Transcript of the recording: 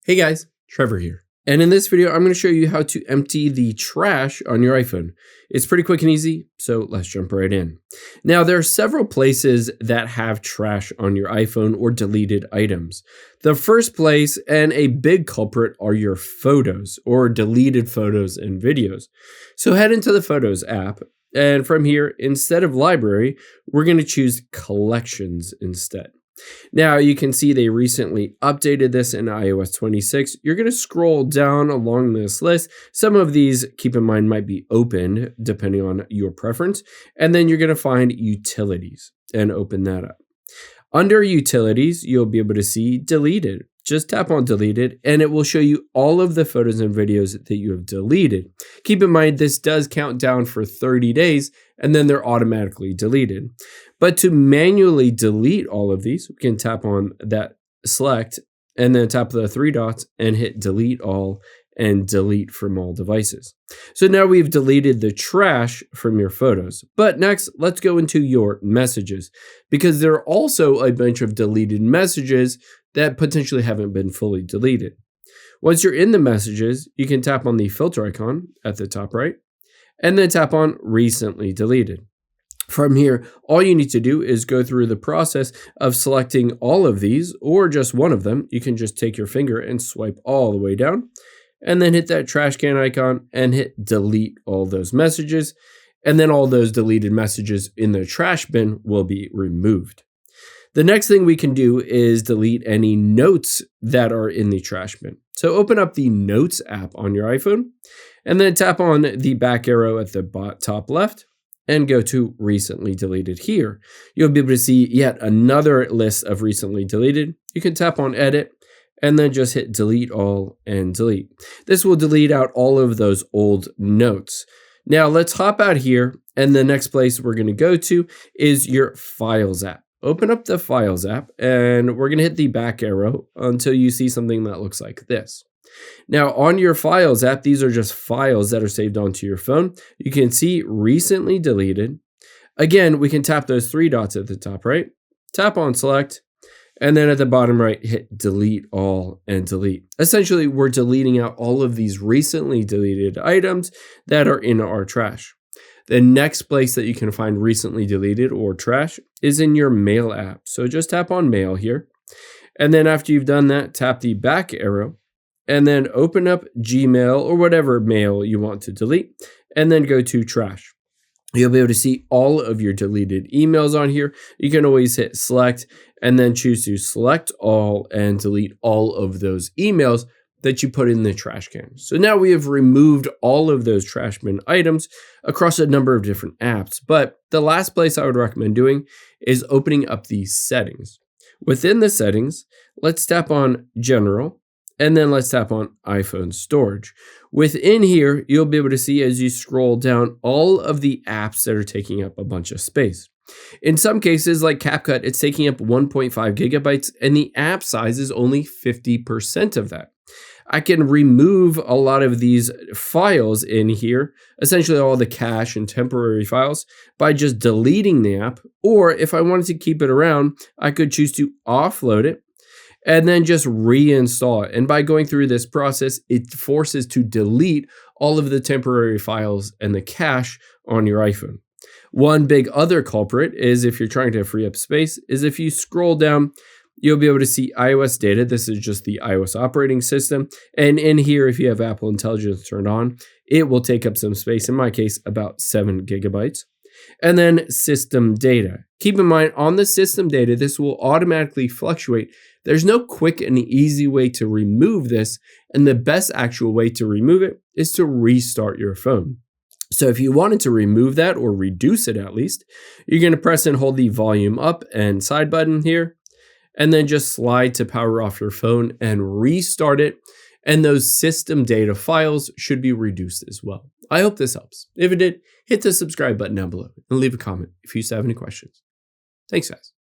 Hey guys, Trevor here. And in this video, I'm going to show you how to empty the trash on your iPhone. It's pretty quick and easy, so let's jump right in. Now, there are several places that have trash on your iPhone or deleted items. The first place and a big culprit are your photos or deleted photos and videos. So head into the Photos app, and from here, instead of Library, we're going to choose Collections instead. Now you can see they recently updated this in iOS 26. You're going to scroll down along this list. Some of these, keep in mind, might be opened depending on your preference. And then you're going to find Utilities and open that up. Under Utilities, you'll be able to see Deleted. Just tap on Deleted and it will show you all of the photos and videos that you have deleted. Keep in mind, this does count down for 30 days and then they're automatically deleted. But to manually delete all of these, we can tap on that select and then tap the three dots and hit Delete All and delete from all devices. So now we've deleted the trash from your photos. But next, let's go into your messages because there are also a bunch of deleted messages that potentially haven't been fully deleted. Once you're in the messages, you can tap on the filter icon at the top right and then tap on Recently Deleted. From here, all you need to do is go through the process of selecting all of these or just one of them. You can just take your finger and swipe all the way down and then hit that trash can icon and hit delete all those messages. And then all those deleted messages in the trash bin will be removed. The next thing we can do is delete any notes that are in the trash bin. So open up the Notes app on your iPhone and then tap on the back arrow at the top left and go to Recently Deleted here. You'll be able to see yet another list of recently deleted. You can tap on Edit and then just hit Delete All and delete. This will delete out all of those old notes. Now let's hop out here and the next place we're going to go to is your Files app. Open up the Files app and we're going to hit the back arrow until you see something that looks like this. Now on your Files app, these are just files that are saved onto your phone. You can see Recently Deleted. Again, we can tap those three dots at the top right, tap on Select, and then at the bottom right, hit Delete All and delete. Essentially, we're deleting out all of these recently deleted items that are in our trash. The next place that you can find recently deleted or trash is in your Mail app. So just tap on Mail here. And then after you've done that, tap the back arrow and then open up Gmail or whatever mail you want to delete and then go to Trash. You'll be able to see all of your deleted emails on here. You can always hit select and then choose to select all and delete all of those emails that you put in the trash can. So now we have removed all of those trash bin items across a number of different apps. But the last place I would recommend doing is opening up the settings. Within the settings, let's tap on General and then let's tap on iPhone Storage. Within here, you'll be able to see as you scroll down all of the apps that are taking up a bunch of space. In some cases, like CapCut, it's taking up 1.5 gigabytes and the app size is only 50% of that. I can remove a lot of these files in here, essentially all the cache and temporary files, by just deleting the app. Or if I wanted to keep it around, I could choose to offload it and then just reinstall it. And by going through this process, it forces to delete all of the temporary files and the cache on your iPhone. One big other culprit is if you're trying to free up space, is if you scroll down, you'll be able to see iOS data. This is just the iOS operating system. And in here, if you have Apple Intelligence turned on, it will take up some space, in my case, about 7 gigabytes. And then system data. Keep in mind, on the system data, this will automatically fluctuate. There's no quick and easy way to remove this. And the best actual way to remove it is to restart your phone. So if you wanted to remove that or reduce it at least, you're going to press and hold the volume up and side button here, and then just slide to power off your phone and restart it. And those system data files should be reduced as well. I hope this helps. If it did, hit the subscribe button down below and leave a comment if you have any questions. Thanks, guys.